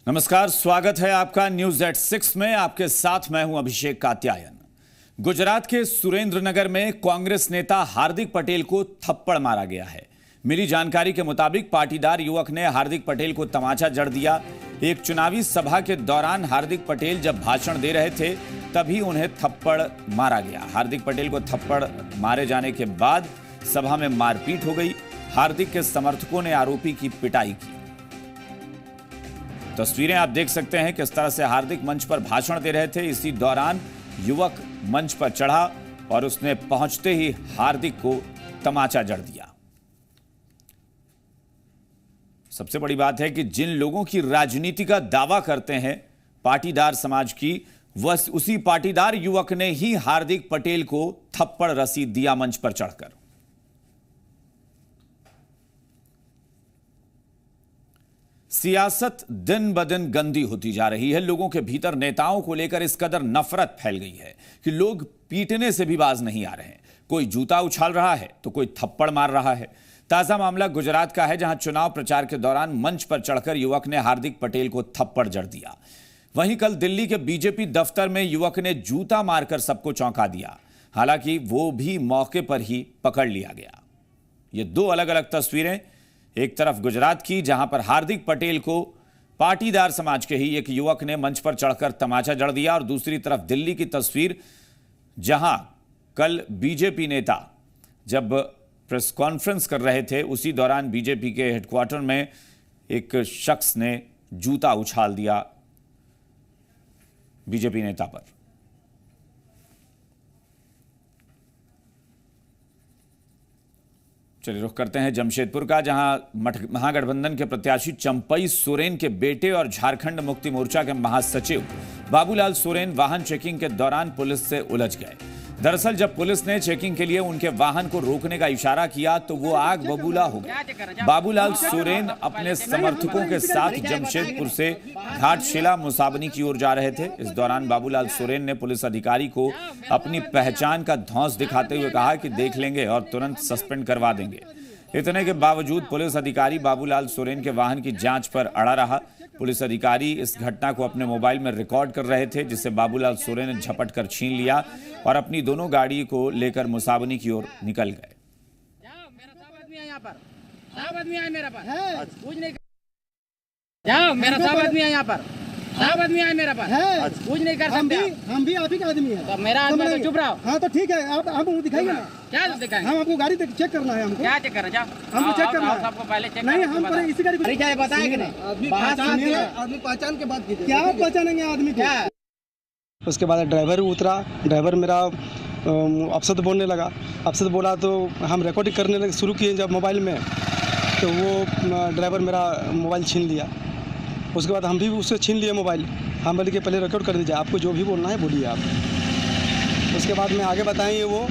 नमस्कार, स्वागत है आपका न्यूज एट 6 में। आपके साथ मैं हूं अभिषेक कात्यायन। गुजरात के सुरेंद्रनगर में कांग्रेस नेता हार्दिक पटेल को थप्पड़ मारा गया है। मिली जानकारी के मुताबिक पाटीदार युवक ने हार्दिक पटेल को तमाचा जड़ दिया। एक चुनावी सभा के दौरान हार्दिक पटेल जब भाषण दे रहे थे तभी उन्हें थप्पड़ मारा गया। हार्दिक पटेल को थप्पड़ मारे जाने के बाद सभा में मारपीट हो गई। हार्दिक के समर्थकों ने आरोपी की पिटाई की। तस्वीरें आप देख सकते हैं किस तरह से हार्दिक मंच पर भाषण दे रहे थे। इसी दौरान युवक मंच पर चढ़ा और उसने पहुंचते ही हार्दिक को तमाचा जड़ दिया। सबसे बड़ी बात है कि जिन लोगों की राजनीति का दावा करते हैं पाटीदार समाज की, वह उसी पाटीदार युवक ने ही हार्दिक पटेल को थप्पड़ रसीद दिया मंच पर चढ़कर। सियासत दिन ब दिन गंदी होती जा रही है। लोगों के भीतर नेताओं को लेकर इस कदर नफरत फैल गई है कि लोग पीटने से भी बाज नहीं आ रहे हैं। कोई जूता उछाल रहा है तो कोई थप्पड़ मार रहा है। ताजा मामला गुजरात का है, जहां चुनाव प्रचार के दौरान मंच पर चढ़कर युवक ने हार्दिक पटेल को थप्पड़ जड़ दिया। वहीं कल दिल्ली के बीजेपी दफ्तर में युवक ने जूता मारकर सबको चौंका दिया। हालांकि वो भी मौके पर ही पकड़ लिया गया। ये दो अलग अलग तस्वीरें, एक तरफ गुजरात की जहां पर हार्दिक पटेल को पाटीदार समाज के ही एक युवक ने मंच पर चढ़कर तमाचा जड़ दिया, और दूसरी तरफ दिल्ली की तस्वीर जहां कल बीजेपी नेता जब प्रेस कॉन्फ्रेंस कर रहे थे उसी दौरान बीजेपी के हेडक्वार्टर में एक शख्स ने जूता उछाल दिया बीजेपी नेता पर। चलिए रुख करते हैं जमशेदपुर का, जहां महागठबंधन के प्रत्याशी चंपई सोरेन के बेटे और झारखंड मुक्ति मोर्चा के महासचिव बाबूलाल सोरेन वाहन चेकिंग के दौरान पुलिस से उलझ गए। दरअसल जब पुलिस ने चेकिंग के लिए उनके वाहन को रोकने का इशारा किया तो वो आग बबूला हो गए। बाबूलाल सोरेन अपने समर्थकों के साथ जमशेदपुर से घाटशिला मुसाबनी की ओर जा रहे थे। इस दौरान बाबूलाल सोरेन ने पुलिस अधिकारी को अपनी पहचान का धौंस दिखाते हुए कहा कि देख लेंगे और तुरंत सस्पेंड करवा देंगे। इतने के बावजूद पुलिस अधिकारी बाबूलाल सोरेन के वाहन की जांच पर अड़ा रहा। पुलिस अधिकारी इस घटना को अपने मोबाइल में रिकॉर्ड कर रहे थे, जिसे बाबूलाल सोरेन ने झपट कर छीन लिया और अपनी दोनों गाड़ी को लेकर मुसाबनी की ओर निकल गए। सब आदमी आए मेरे पास, कुछ नहीं कर सकते। हम भी आप ही का आदमी है। तो मेरा आदमी तो चुप रहो। हाँ तो ठीक है, आप हमको दिखाइए ना। क्या दिखाएंगे? हम आपको गाड़ी चेक करना है। हमको क्या चेक करना? जाओ हमको चेक करना है। सबको पहले चेक नहीं, हम पर इसी गाड़ी को क्या बताएं कि नहीं? आदमी पहचान के बात कीजिए। क्या पहचानेंगे आदमी को? उसके बाद ड्राइवर उतरा। ड्राइवर मेरा अपशब्द बोलने लगा। अपशब्द बोला तो हम रिकॉर्डिंग करने लगे, शुरू किए जब मोबाइल में, तो वो ड्राइवर मेरा मोबाइल छीन लिया। उसके बाद हम भी उससे छीन लिए मोबाइल। हम बोले कि पहले रिकॉर्ड कर दीजिए, आपको जो भी बोलना है बोलिए आप। उसके बाद में आगे बताएंगे वो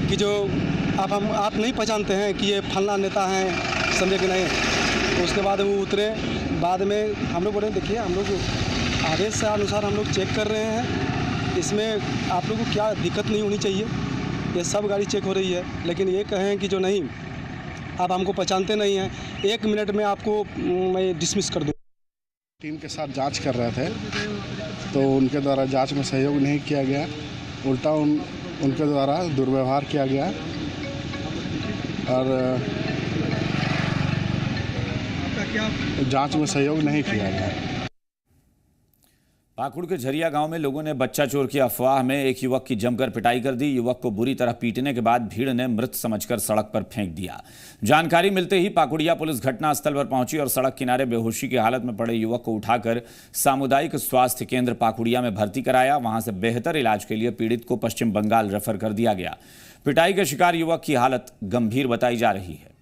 कि जो आप नहीं पहचानते हैं कि ये फलना नेता हैं, समझे कि नहीं। उसके बाद वो उतरे। बाद में हम लोग बोले देखिए, हम लोग आदेश से अनुसार हम लोग चेक कर रहे हैं, इसमें आप लोग को क्या दिक्कत नहीं होनी चाहिए। ये सब गाड़ी चेक हो रही है, लेकिन ये कहें कि जो नहीं आप हमको पहचानते नहीं हैं, 1 मिनट में आपको मैं डिसमिस कर दूँ। टीम के साथ जांच कर रहे थे तो उनके द्वारा जांच में सहयोग नहीं किया गया, उल्टा उनके द्वारा दुर्व्यवहार किया गया और जांच में सहयोग नहीं किया गया। पाकुड़ के झरिया गांव में लोगों ने बच्चा चोर की अफवाह में एक युवक की जमकर पिटाई कर दी। युवक को बुरी तरह पीटने के बाद भीड़ ने मृत समझकर सड़क पर फेंक दिया। जानकारी मिलते ही पाकुड़िया पुलिस घटनास्थल पर पहुंची और सड़क किनारे बेहोशी की हालत में पड़े युवक को उठाकर सामुदायिक स्वास्थ्य केंद्र पाकुड़िया में भर्ती कराया। वहां से बेहतर इलाज के लिए पीड़ित को पश्चिम बंगाल रेफर कर दिया गया। पिटाई के शिकार युवक की हालत गंभीर बताई जा रही है।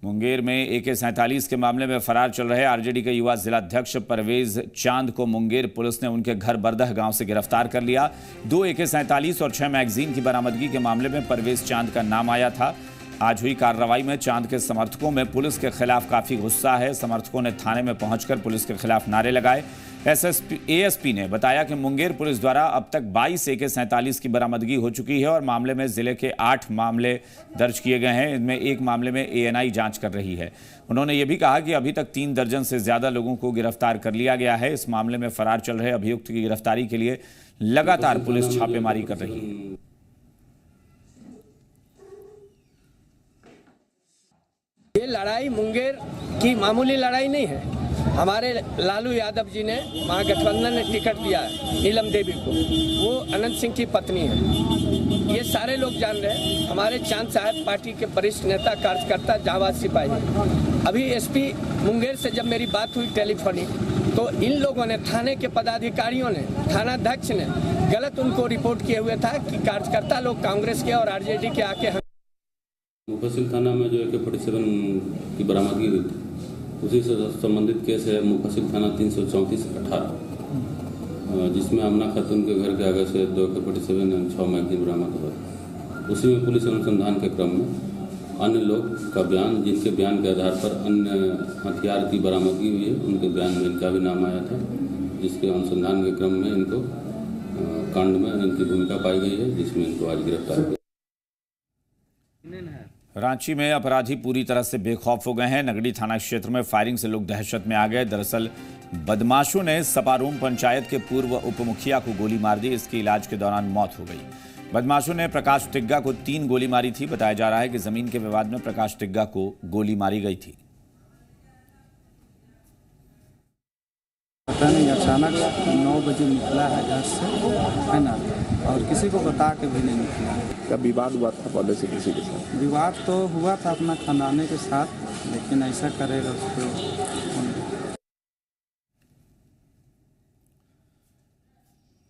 मुंगेर में AK-47 के मामले में फरार चल रहे आरजेडी के युवा जिलाध्यक्ष परवेज चांद को मुंगेर पुलिस ने उनके घर बरदह गांव से गिरफ्तार कर लिया। 2 AK-47 और 6 मैगजीन की बरामदगी के मामले में परवेज चांद का नाम आया था। आज हुई कार्रवाई में चांद के समर्थकों में पुलिस के खिलाफ काफी गुस्सा है। समर्थकों ने थाने में पहुंचकर पुलिस के खिलाफ नारे लगाए। एएसपी ने बताया कि मुंगेर पुलिस द्वारा अब तक 22 AK-47 की बरामदगी हो चुकी है और मामले में जिले के 8 मामले दर्ज किए गए हैं। इनमें एक मामले में ANI जांच कर रही है। उन्होंने ये भी कहा कि अभी तक 3 दर्जन से ज्यादा लोगों को गिरफ्तार कर लिया गया है। इस मामले में फरार चल रहे अभियुक्त की गिरफ्तारी के लिए लगातार पुलिस छापेमारी कर रही है। ये लड़ाई मुंगेर की मामूली लड़ाई नहीं है। हमारे लालू यादव जी ने महागठबंधन ने टिकट दिया है नीलम देवी को, वो अनंत सिंह की पत्नी है। ये सारे लोग जान रहे हैं। हमारे चांद साहब पार्टी के वरिष्ठ नेता कार्यकर्ता जांबाज सिपाही। अभी एसपी मुंगेर से जब मेरी बात हुई टेलीफोनिक, तो इन लोगों ने, थाने के पदाधिकारियों ने, थानाध्यक्ष ने गलत उनको रिपोर्ट किए हुए था कि कार्यकर्ता लोग कांग्रेस के और आरजेडी के आके मुफस्सिल थाना में जो AK-47 की बरामदगी हुई थी, उसी से संबंधित केस है मुफस्सिल थाना 334/18, जिसमें आमना खातून के घर के आगे से 2 AK-47 और 6 मैगजीन बरामद हुआ। उसी में पुलिस अनुसंधान के क्रम में अन्य लोग का बयान, जिनके बयान के आधार पर अन्य हथियार की बरामदगी हुई है, उनके बयान में इनका भी नाम आया था, जिसके अनुसंधान के क्रम में इनको कांड में इनकी भूमिका पाई गई है, जिसमें इनको आज गिरफ्तार किया। रांची में अपराधी पूरी तरह से बेखौफ हो गए हैं। नगड़ी थाना क्षेत्र में फायरिंग से लोग दहशत में आ गए। दरअसल बदमाशों ने सपारूम पंचायत के पूर्व उपमुखिया को गोली मार दी। इसकी इलाज के दौरान मौत हो गई। बदमाशों ने प्रकाश टिग्गा को 3 गोली मारी थी। बताया जा रहा है कि जमीन के विवाद में प्रकाश टिग्गा को गोली मारी गई थी। पता नहीं, अचानक 9 बजे निकला है घर से, है ना, और किसी को बता के भी नहीं निकला। क्या विवाद हुआ था पहले से किसी के साथ? विवाद तो हुआ था अपना खानदाने के साथ, लेकिन ऐसा करेगा उसको।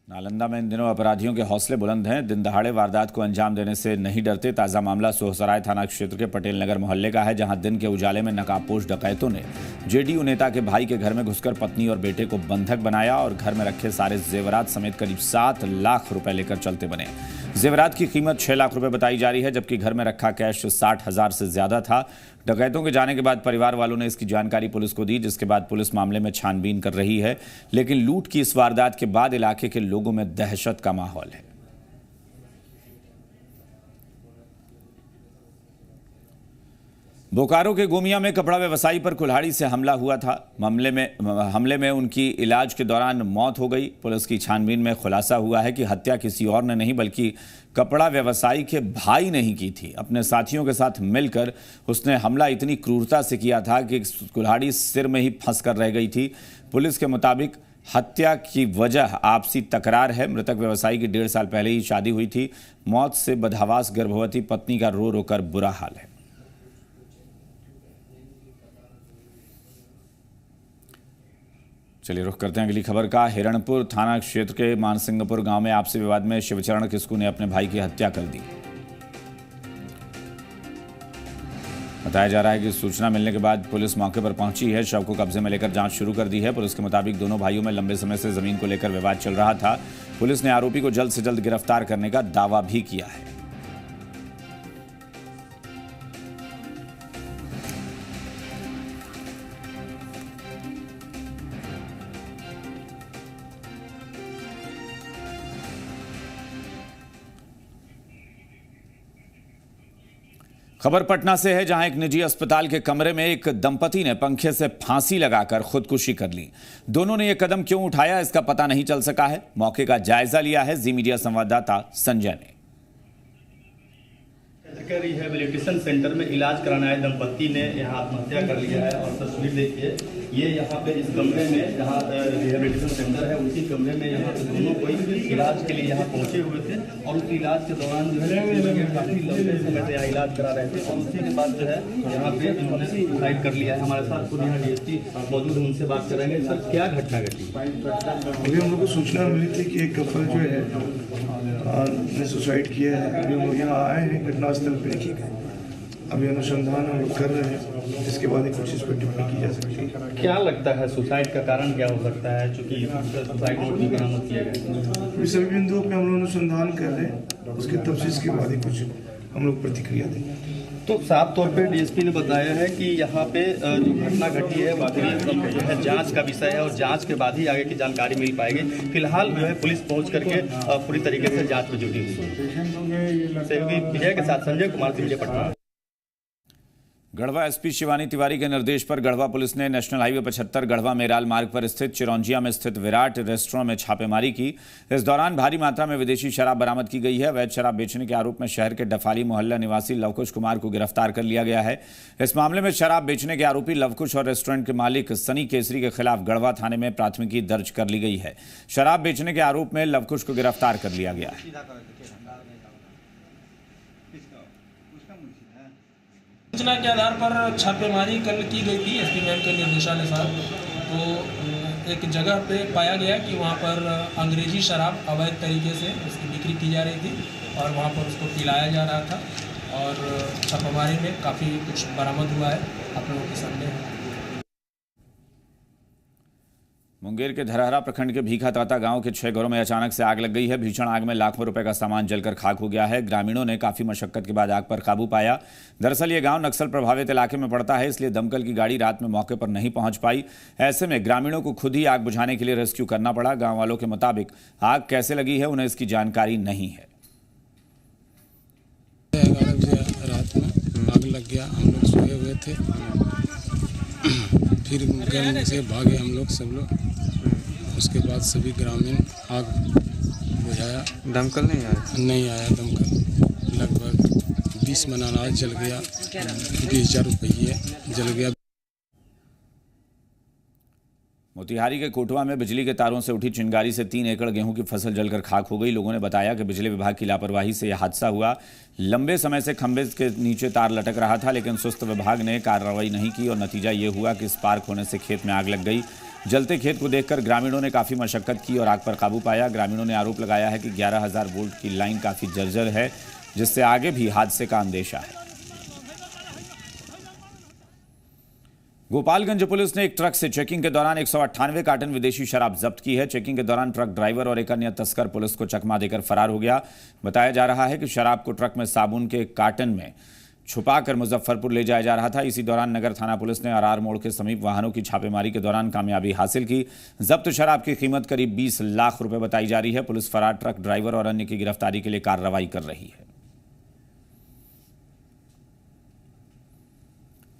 नालंदा में इन दिनों अपराधियों के हौसले बुलंद हैं। दिन दहाड़े वारदात को अंजाम देने से नहीं डरते। ताज़ा मामला सोहसराय थाना क्षेत्र के पटेल नगर मोहल्ले का है, जहां दिन के उजाले में नकाबपोश डकैतों ने जेडीयू नेता के भाई के घर में घुसकर पत्नी और बेटे को बंधक बनाया और घर में रखे सारे जेवरात समेत करीब 7 लाख रुपए लेकर चलते बने। जेवरात की कीमत 6 लाख रुपए बताई जा रही है, जबकि घर में रखा कैश 60,000 से ज्यादा था। डकैतों के जाने के बाद परिवार वालों ने इसकी जानकारी पुलिस को दी, जिसके बाद पुलिस मामले में छानबीन कर रही है। लेकिन लूट की इस वारदात के बाद इलाके के लोगों में दहशत का माहौल है। बोकारो के गोमिया में कपड़ा व्यवसायी पर कुल्हाड़ी से हमला हुआ था। हमले में उनकी इलाज के दौरान मौत हो गई। पुलिस की छानबीन में खुलासा हुआ है कि हत्या किसी और ने नहीं बल्कि कपड़ा व्यवसायी के भाई ने ही की थी। अपने साथियों के साथ मिलकर उसने हमला इतनी क्रूरता से किया था कि कुल्हाड़ी सिर में ही फंस कर रह गई थी। पुलिस के मुताबिक हत्या की वजह आपसी तकरार है। मृतक व्यवसायी की 1.5 साल पहले ही शादी हुई थी। मौत से बदहवास गर्भवती पत्नी का रो रो कर बुरा हाल है। चलिए रुख करते हैं अगली खबर का। हिरणपुर थाना क्षेत्र के मानसिंगपुर गांव में आपसी विवाद में शिवचरण किस्कू ने अपने भाई की हत्या कर दी। बताया जा रहा है कि सूचना मिलने के बाद पुलिस मौके पर पहुंची है। शव को कब्जे में लेकर जांच शुरू कर दी है। पुलिस के मुताबिक दोनों भाइयों में लंबे समय से जमीन को लेकर विवाद चल रहा था। पुलिस ने आरोपी को जल्द से जल्द गिरफ्तार करने का दावा भी किया है। खबर पटना से है, जहां एक निजी अस्पताल के कमरे में एक दंपति ने पंखे से फांसी लगाकर खुदकुशी कर ली। दोनों ने यह कदम क्यों उठाया, इसका पता नहीं चल सका है। मौके का जायजा लिया है जी मीडिया संवाददाता संजय ने। रिहेबिलिटेशन सेंटर में इलाज कराने आए दंपति ने यहाँ आत्महत्या कर लिया है। और तस्वीर देखिए, ये यहाँ पे इस कमरे में जहाँ रिहेबिलिटेशन सेंटर है, उसी कमरे में यहाँ पे दोनों कोई इलाज के लिए यहाँ पहुँचे हुए थे। और उस इलाज के दौरान जो है काफ़ी लंबे समय से यहाँ इलाज करा रहे थे। और उसी के बाद जो है यहाँ पे इन्होंने सुसाइड कर लिया है। हमारे साथ खुद यहाँ DSP मौजूद है, उनसे बात करेंगे। सर, क्या घटना घटी? अभी हम लोग को सूचना मिली थी कि एक कपल जो है ने सुसाइड किया है। अभी हम लोग यहाँ आए हैं घटनास्थल पे। अभी अनुसंधान हम लोग कर रहे हैं, इसके बाद ही कुछ इस पर टिप्पणी की जा सकती है। क्या लगता है सुसाइड का कारण क्या हो सकता है, चूँकि सुसाइड नोट भी बरामद किया गया? सभी बिंदुओं पे हम लोग अनुसंधान कर रहे हैं, उसके तफ्सीस के बाद ही कुछ हम लोग प्रतिक्रिया देंगे। तो साफ तौर पे डीएसपी ने बताया है कि यहाँ पे जो घटना घटी है वाकई जो है जांच का विषय है और जांच के बाद ही आगे की जानकारी मिल पाएगी। फिलहाल जो है पुलिस पहुंच करके पूरी तरीके से जांच में जुटी हुई है। सेल्वी विजय के साथ संजय कुमार सिंह, पटना। गढ़वा एसपी शिवानी तिवारी के निर्देश पर गढ़वा पुलिस ने नेशनल हाईवे 75 गढ़वा मेराल मार्ग पर स्थित चिरौंजिया में स्थित विराट रेस्टोरेंट में छापेमारी की। इस दौरान भारी मात्रा में विदेशी शराब बरामद की गई है। अवैध शराब बेचने के आरोप में शहर के डफाली मोहल्ला निवासी लवकुश कुमार को गिरफ्तार कर लिया गया है। इस मामले में शराब बेचने के आरोपी लवकुश और रेस्टोरेंट के मालिक सनी केसरी के खिलाफ गढ़वा थाने में प्राथमिकी दर्ज कर ली गई है। शराब बेचने के आरोप में लवकुश को गिरफ्तार कर लिया गया है। सूचना के आधार पर छापेमारी कल की गई थी एसपी मैम के निर्देशानुसार। तो एक जगह पे पाया गया कि वहाँ पर अंग्रेजी शराब अवैध तरीके से उसकी बिक्री की जा रही थी और वहाँ पर उसको पिलाया जा रहा था और छापेमारी में काफ़ी कुछ बरामद हुआ है, आप लोगों के सामने है। मुंगेर के धरहरा प्रखंड के भीखा ताता गांव के 6 घरों में अचानक से आग लग गई है। भीषण आग में लाखों रुपए का सामान जलकर खाक हो गया है। ग्रामीणों ने काफी मशक्कत के बाद आग पर काबू पाया। दरअसल ये गांव नक्सल प्रभावित इलाके में पड़ता है, इसलिए दमकल की गाड़ी रात में मौके पर नहीं पहुंच पाई। ऐसे में ग्रामीणों को खुद ही आग बुझाने के लिए रेस्क्यू करना पड़ा। गाँव वालों के मुताबिक आग कैसे लगी है उन्हें इसकी जानकारी नहीं है। 11 बजे रात में आग लग गया, हम लोग सोए हुए थे, फिर घर से भागे हम लोग सब लोग। उसके बाद सभी ग्रामीण आग बुझाया। दमकल नहीं आया? नहीं आया दमकल। लगभग 20 मन अनाज जल गया, 20,000 रुपये जल गया। मोतिहारी के कोटवा में बिजली के तारों से उठी चिंगारी से 3 एकड़ गेहूं की फसल जलकर खाक हो गई। लोगों ने बताया कि बिजली विभाग की लापरवाही से यह हादसा हुआ। लंबे समय से खंभे के नीचे तार लटक रहा था, लेकिन सुस्त विभाग ने कार्रवाई नहीं की और नतीजा ये हुआ कि स्पार्क होने से खेत में आग लग गई। जलते खेत को देखकर ग्रामीणों ने काफ़ी मशक्कत की और आग पर काबू पाया। ग्रामीणों ने आरोप लगाया है कि 11,000 वोल्ट की लाइन काफ़ी जर्जर है, जिससे आगे भी हादसे का अंदेशा है। गोपालगंज पुलिस ने एक ट्रक से चेकिंग के दौरान 198 कार्टन विदेशी शराब जब्त की है। चेकिंग के दौरान ट्रक ड्राइवर और एक अन्य तस्कर पुलिस को चकमा देकर फरार हो गया। बताया जा रहा है कि शराब को ट्रक में साबुन के कार्टन में छुपाकर मुजफ्फरपुर ले जाया जा रहा था। इसी दौरान नगर थाना पुलिस ने आरआर मोड़ के समीप वाहनों की छापेमारी के दौरान कामयाबी हासिल की। जब्त शराब की कीमत करीब 20 लाख रुपए बताई जा रही है। पुलिस फरार ट्रक ड्राइवर और अन्य की गिरफ्तारी के लिए कार्रवाई कर रही है।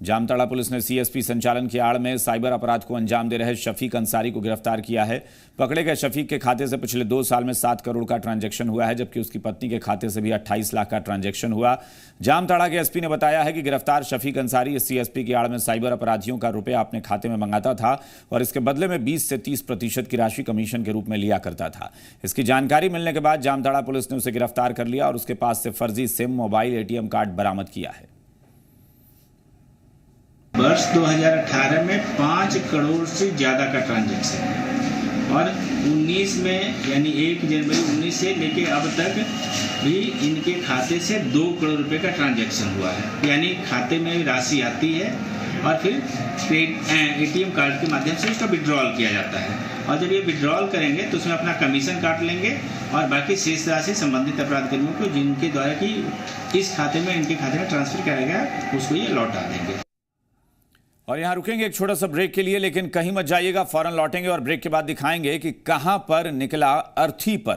जामताड़ा पुलिस ने सीएसपी संचालन की आड़ में साइबर अपराध को अंजाम दे रहे शफीक अंसारी को गिरफ्तार किया है। पकड़े गए शफीक के खाते से पिछले 2 साल में 7 करोड़ का ट्रांजैक्शन हुआ है, जबकि उसकी पत्नी के खाते से भी 28 लाख का ट्रांजैक्शन हुआ। जामताड़ा के एसपी ने बताया है कि गिरफ्तार शफीक अंसारी इस सीएसपी की आड़ में साइबर अपराधियों का रुपया अपने खाते में मंगाता था और इसके बदले में 20 से 30% की राशि कमीशन के रूप में लिया करता था। इसकी जानकारी मिलने के बाद जामताड़ा पुलिस ने उसे गिरफ्तार कर लिया और उसके पास से फर्जी सिम, मोबाइल, एटीएम कार्ड बरामद किया है। वर्ष 2018 में 5 करोड़ से ज़्यादा का ट्रांजैक्शन और 19 में यानी 1 जनवरी 19 से लेके अब तक भी इनके खाते से 2 करोड़ रुपए का ट्रांजैक्शन हुआ है। यानी खाते में राशि आती है और फिर एटीएम कार्ड के माध्यम से इसका विड्रॉल किया जाता है और जब ये विड्रॉल करेंगे तो उसमें अपना कमीशन काट लेंगे और बाकी शेष राशि संबंधित अपराध कर्मियों को जिनके द्वारा कि इस खाते में इनके खाते में ट्रांसफर कराया गया उसको ये लौटा देंगे। और यहां रुकेंगे एक छोटा सा ब्रेक के लिए, लेकिन कहीं मत जाइएगा, फौरन लौटेंगे और ब्रेक के बाद दिखाएंगे कि कहां पर निकला अर्थी पर